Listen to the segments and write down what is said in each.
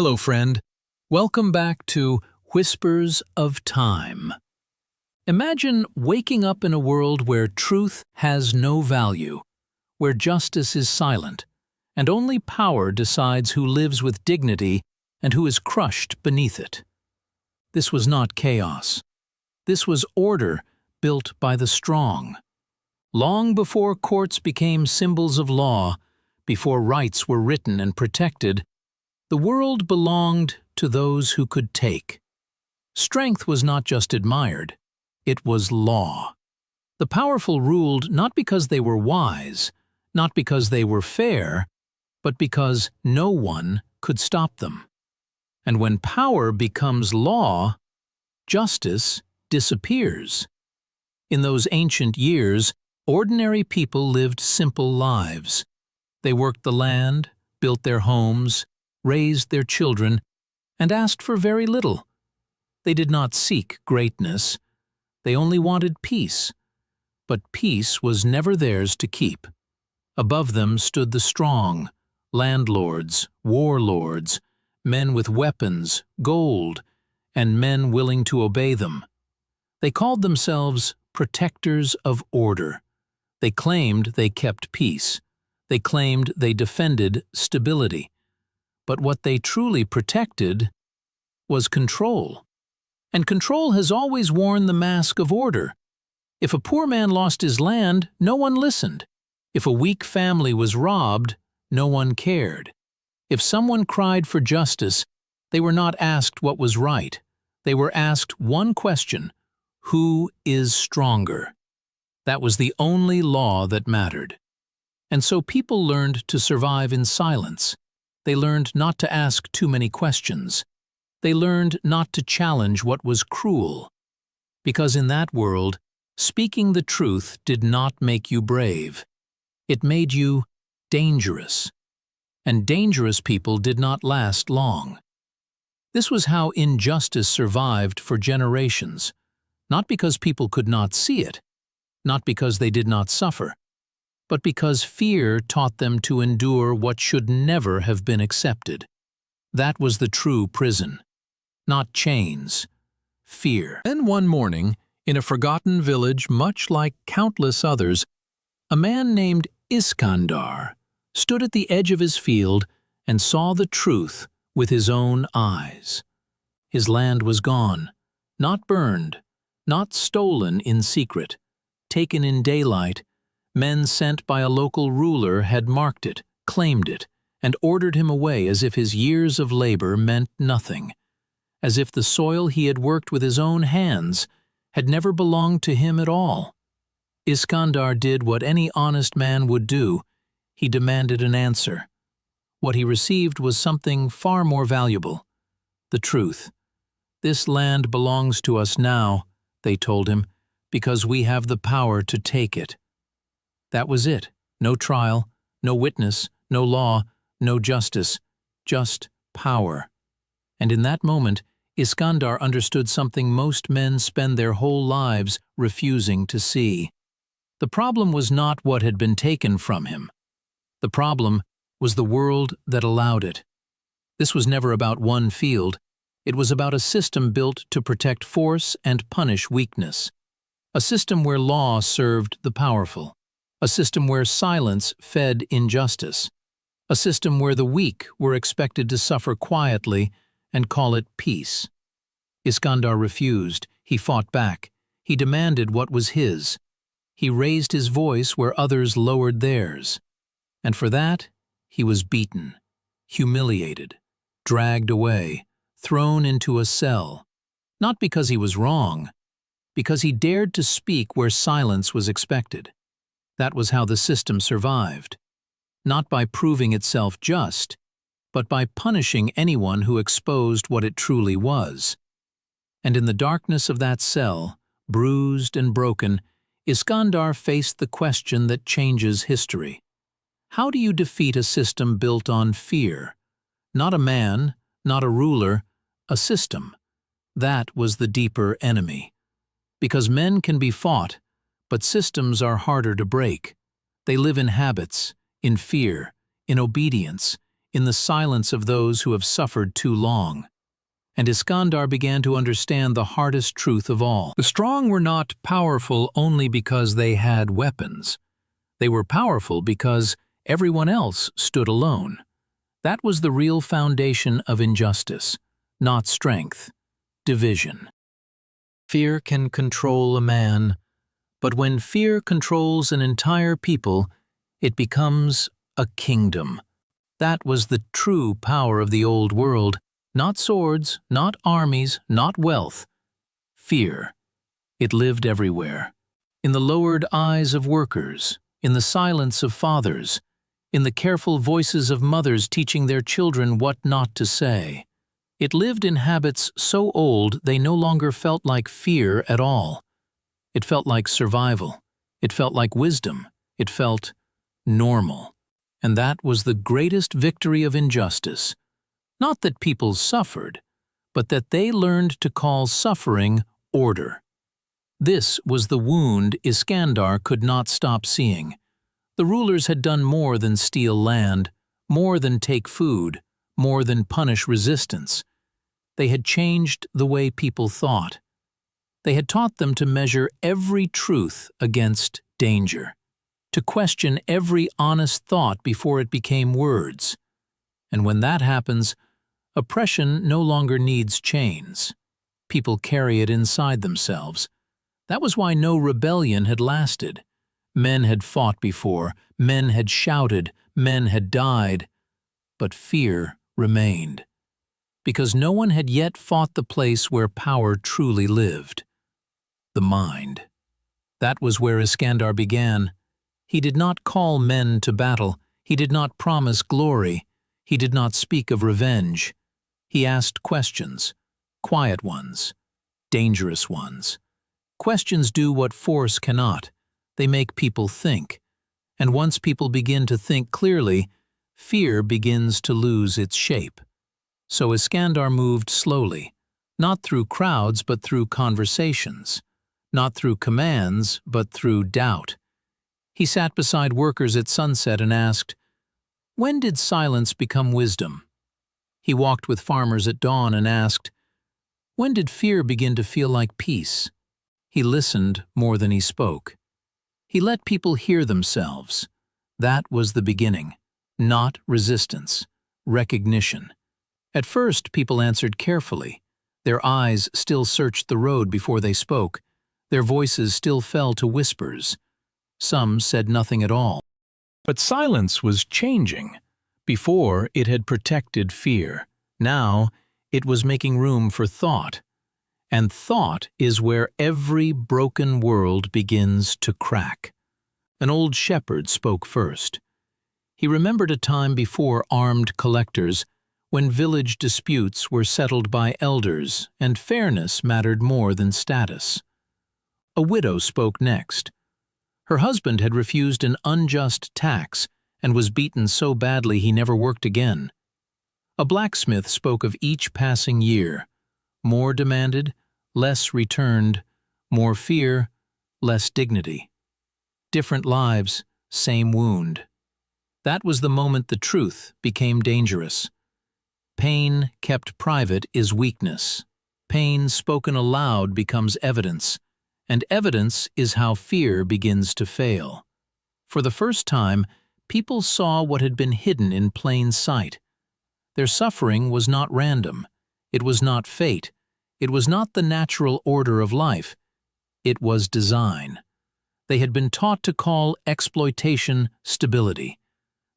Hello, friend. Welcome back to Whispers of Time. Imagine waking up in a world where truth has no value, where justice is silent, and only power decides who lives with dignity and who is crushed beneath it. This was not chaos. This was order built by the strong. Long before courts became symbols of law, before rights were written and protected, the world belonged to those who could take. Strength was not just admired, it was law. The powerful ruled not because they were wise, not because they were fair, but because no one could stop them. And when power becomes law, justice disappears. In those ancient years, ordinary people lived simple lives. They worked the land, built their homes, raised their children, and asked for very little. They did not seek greatness. They only wanted peace. But peace was never theirs to keep. Above them stood the strong, landlords, warlords, men with weapons, gold, and men willing to obey them. They called themselves protectors of order. They claimed they kept peace. They claimed they defended stability. But what they truly protected was control. And control has always worn the mask of order. If a poor man lost his land, no one listened. If a weak family was robbed, no one cared. If someone cried for justice, they were not asked what was right. They were asked one question: who is stronger? That was the only law that mattered. And so people learned to survive in silence. They learned not to ask too many questions. They learned not to challenge what was cruel. Because in that world, speaking the truth did not make you brave. It made you dangerous. And dangerous people did not last long. This was how injustice survived for generations, not because people could not see it, not because they did not suffer, but because fear taught them to endure what should never have been accepted. That was the true prison. Not chains, fear. Then one morning, in a forgotten village much like countless others, a man named Iskandar stood at the edge of his field and saw the truth with his own eyes. His land was gone, not burned, not stolen in secret, taken in daylight. Men sent by a local ruler had marked it, claimed it, and ordered him away as if his years of labor meant nothing, as if the soil he had worked with his own hands had never belonged to him at all. Iskandar did what any honest man would do. He demanded an answer. What he received was something far more valuable: the truth. This land belongs to us now, they told him, because we have the power to take it. That was it. No trial, no witness, no law, no justice, just power. And in that moment, Iskandar understood something most men spend their whole lives refusing to see. The problem was not what had been taken from him. The problem was the world that allowed it. This was never about one field. It was about a system built to protect force and punish weakness. A system where law served the powerful. A system where silence fed injustice. A system where the weak were expected to suffer quietly and call it peace. Iskandar refused. He fought back. He demanded what was his. He raised his voice where others lowered theirs. And for that, he was beaten, humiliated, dragged away, thrown into a cell. Not because he was wrong, because he dared to speak where silence was expected. That was how the system survived. Not by proving itself just, but by punishing anyone who exposed what it truly was. And in the darkness of that cell, bruised and broken, Iskandar faced the question that changes history. How do you defeat a system built on fear? Not a man, not a ruler, a system. That was the deeper enemy. Because men can be fought, but systems are harder to break. They live in habits, in fear, in obedience, in the silence of those who have suffered too long. And Iskandar began to understand the hardest truth of all. The strong were not powerful only because they had weapons. They were powerful because everyone else stood alone. That was the real foundation of injustice, not strength, division. Fear can control a man, but when fear controls an entire people, it becomes a kingdom. That was the true power of the old world, not swords, not armies, not wealth. Fear. It lived everywhere. In the lowered eyes of workers, in the silence of fathers, in the careful voices of mothers teaching their children what not to say. It lived in habits so old they no longer felt like fear at all. It felt like survival. It felt like wisdom. It felt normal. And that was the greatest victory of injustice. Not that people suffered, but that they learned to call suffering order. This was the wound Iskandar could not stop seeing. The rulers had done more than steal land, more than take food, more than punish resistance. They had changed the way people thought. They had taught them to measure every truth against danger, to question every honest thought before it became words. And when that happens, oppression no longer needs chains. People carry it inside themselves. That was why no rebellion had lasted. Men had fought before, men had shouted, men had died, but fear remained. Because no one had yet fought the place where power truly lived. The mind. That was where Iskandar began. He did not call men to battle. He did not promise glory. He did not speak of revenge. He asked questions, quiet ones, dangerous ones. Questions do what force cannot. They make people think. And once people begin to think clearly, fear begins to lose its shape. So Iskandar moved slowly, not through crowds but through conversations, not through commands but through doubt. He sat beside workers at sunset and asked, "When did silence become wisdom?" He walked with farmers at dawn and asked, "When did fear begin to feel like peace?" He listened more than he spoke. He let people hear themselves. That was the beginning, not resistance, recognition. At first, people answered carefully. Their eyes still searched the road before they spoke. Their voices still fell to whispers. Some said nothing at all. But silence was changing. Before, it had protected fear. Now, it was making room for thought. And thought is where every broken world begins to crack. An old shepherd spoke first. He remembered a time before armed collectors, when village disputes were settled by elders and fairness mattered more than status. A widow spoke next. Her husband had refused an unjust tax and was beaten so badly he never worked again. A blacksmith spoke of each passing year. More demanded, less returned, more fear, less dignity. Different lives, same wound. That was the moment the truth became dangerous. Pain kept private is weakness. Pain spoken aloud becomes evidence, and evidence is how fear begins to fail. For the first time, people saw what had been hidden in plain sight. Their suffering was not random. It was not fate. It was not the natural order of life. It was design. They had been taught to call exploitation stability.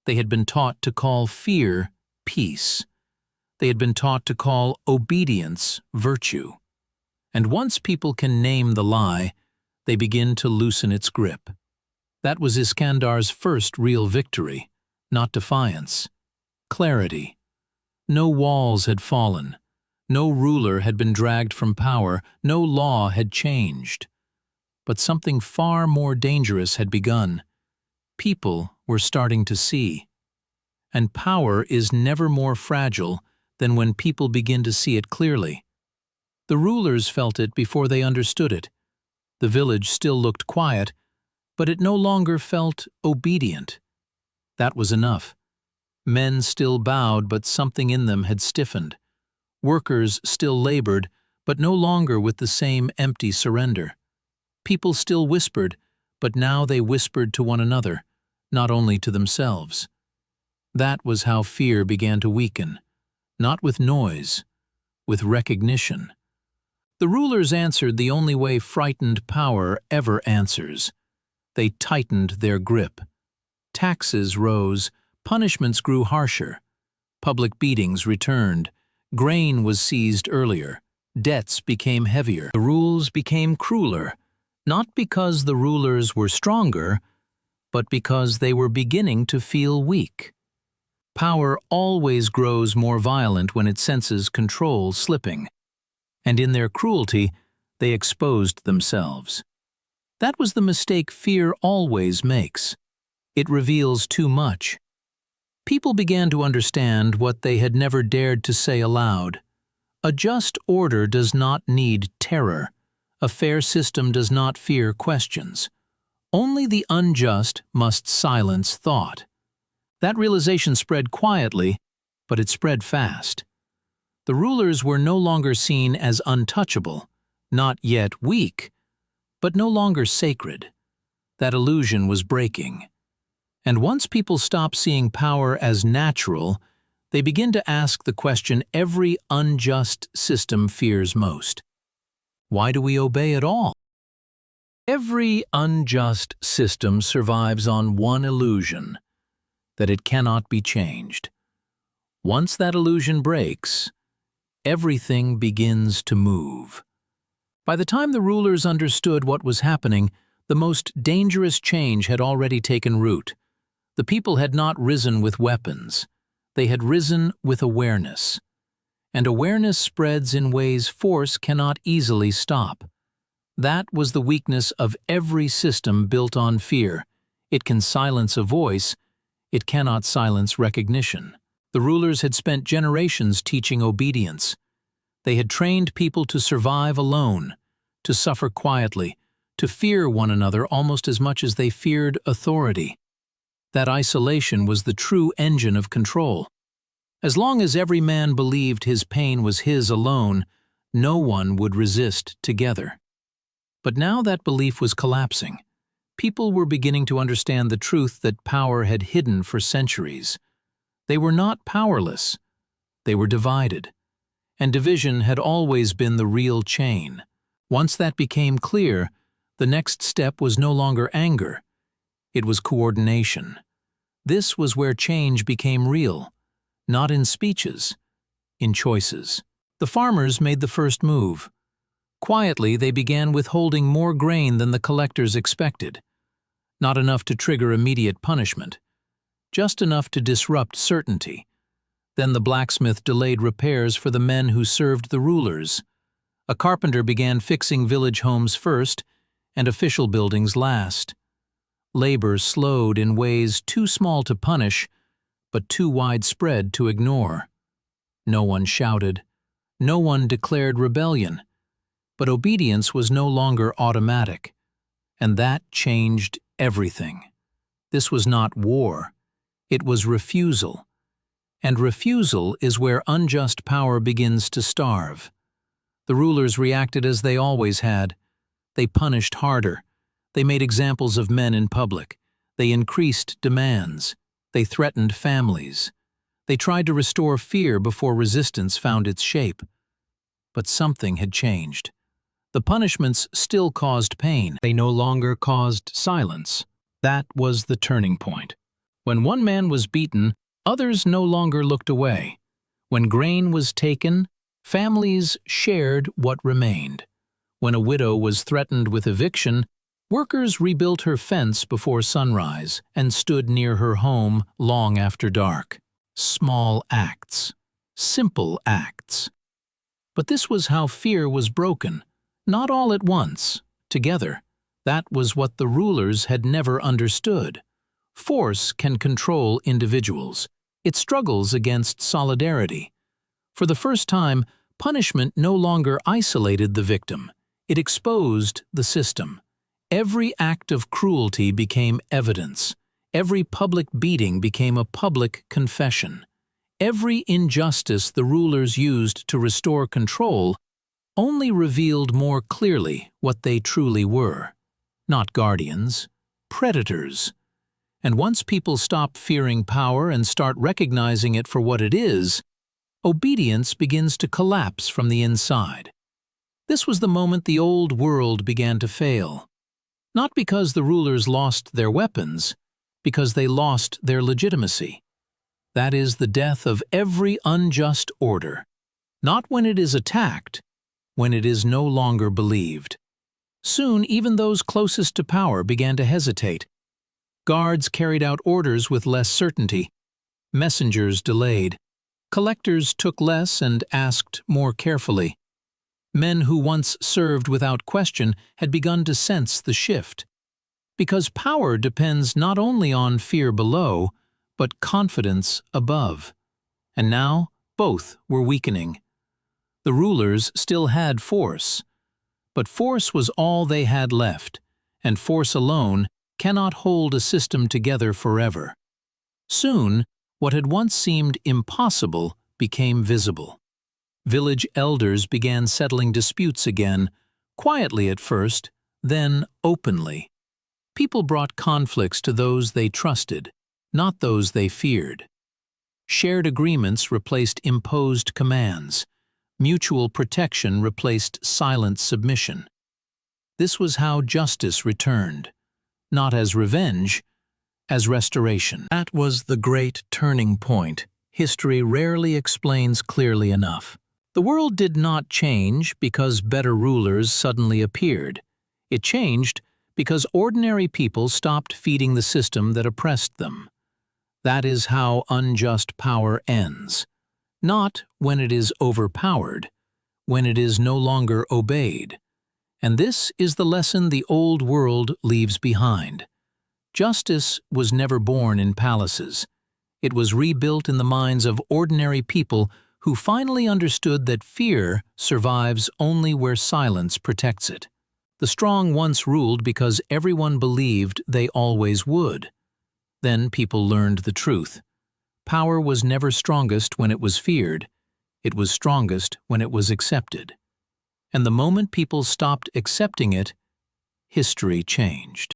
They had been taught to call fear peace. They had been taught to call obedience virtue. And once people can name the lie, they begin to loosen its grip. That was Iskandar's first real victory, not defiance. Clarity. No walls had fallen. No ruler had been dragged from power, no law had changed. But something far more dangerous had begun. People were starting to see. And power is never more fragile than when people begin to see it clearly. The rulers felt it before they understood it. The village still looked quiet, but it no longer felt obedient. That was enough. Men still bowed, but something in them had stiffened. Workers still labored, but no longer with the same empty surrender. People still whispered, but now they whispered to one another, not only to themselves. That was how fear began to weaken, not with noise, with recognition. The rulers answered the only way frightened power ever answers. They tightened their grip. Taxes rose, punishments grew harsher. Public beatings returned. Grain was seized earlier. Debts became heavier. The rules became crueler, not because the rulers were stronger, but because they were beginning to feel weak. Power always grows more violent when it senses control slipping, and in their cruelty, they exposed themselves. That was the mistake fear always makes. It reveals too much. People began to understand what they had never dared to say aloud. A just order does not need terror. A fair system does not fear questions. Only the unjust must silence thought. That realization spread quietly, but it spread fast. The rulers were no longer seen as untouchable, not yet weak, but no longer sacred. That illusion was breaking. And once people stop seeing power as natural, they begin to ask the question every unjust system fears most. Why do we obey at all? Every unjust system survives on one illusion, that it cannot be changed. Once that illusion breaks, everything begins to move. By the time the rulers understood what was happening, the most dangerous change had already taken root. The people had not risen with weapons. They had risen with awareness. And awareness spreads in ways force cannot easily stop. That was the weakness of every system built on fear. It can silence a voice, it cannot silence recognition. The rulers had spent generations teaching obedience. They had trained people to survive alone, to suffer quietly, to fear one another almost as much as they feared authority. That isolation was the true engine of control. As long as every man believed his pain was his alone, no one would resist together. But now that belief was collapsing. People were beginning to understand the truth that power had hidden for centuries. They were not powerless. They were divided. And division had always been the real chain. Once that became clear, the next step was no longer anger. It was coordination. This was where change became real, not in speeches, in choices. The farmers made the first move. Quietly, they began withholding more grain than the collectors expected. Not enough to trigger immediate punishment, just enough to disrupt certainty. Then the blacksmith delayed repairs for the men who served the rulers. A carpenter began fixing village homes first and official buildings last. Labor slowed in ways too small to punish, but too widespread to ignore. No one shouted. No one declared rebellion. But obedience was no longer automatic, and that changed everything. This was not war. It was refusal. And refusal is where unjust power begins to starve. The rulers reacted as they always had. They punished harder. They made examples of men in public. They increased demands. They threatened families. They tried to restore fear before resistance found its shape. But something had changed. The punishments still caused pain. They no longer caused silence. That was the turning point. When one man was beaten, others no longer looked away. When grain was taken, families shared what remained. When a widow was threatened with eviction, workers rebuilt her fence before sunrise and stood near her home long after dark. Small acts. Simple acts. But this was how fear was broken. Not all at once, together. That was what the rulers had never understood. Force can control individuals. It struggles against solidarity. For the first time, punishment no longer isolated the victim. It exposed the system. Every act of cruelty became evidence. Every public beating became a public confession. Every injustice the rulers used to restore control only revealed more clearly what they truly were. Not guardians, predators. And once people stop fearing power and start recognizing it for what it is, obedience begins to collapse from the inside. This was the moment the old world began to fail. Not because the rulers lost their weapons, because they lost their legitimacy. That is the death of every unjust order, not when it is attacked, when it is no longer believed. Soon, even those closest to power began to hesitate. Guards carried out orders with less certainty. Messengers delayed. Collectors took less and asked more carefully. Men who once served without question had begun to sense the shift. Because power depends not only on fear below, but confidence above. And now, both were weakening. The rulers still had force, but force was all they had left, and force alone cannot hold a system together forever. Soon, what had once seemed impossible became visible. Village elders began settling disputes again, quietly at first, then openly. People brought conflicts to those they trusted, not those they feared. Shared agreements replaced imposed commands. Mutual protection replaced silent submission. This was how justice returned, not as revenge, as restoration. That was the great turning point history rarely explains clearly enough. The world did not change because better rulers suddenly appeared. It changed because ordinary people stopped feeding the system that oppressed them. That is how unjust power ends. Not when it is overpowered, when it is no longer obeyed. And this is the lesson the old world leaves behind. Justice was never born in palaces. It was rebuilt in the minds of ordinary people who finally understood that fear survives only where silence protects it. The strong once ruled because everyone believed they always would. Then people learned the truth. Power was never strongest when it was feared. It was strongest when it was accepted. And the moment people stopped accepting it, history changed.